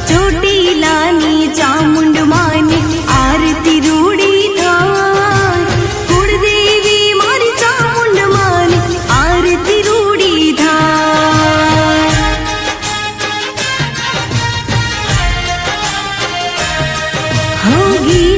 ચોટીલાની ચામુંડ માને આરતી રૂડી થાય, કુળદેવી મારી ચામુંડ માને આરતી રૂડી થાય। હોગી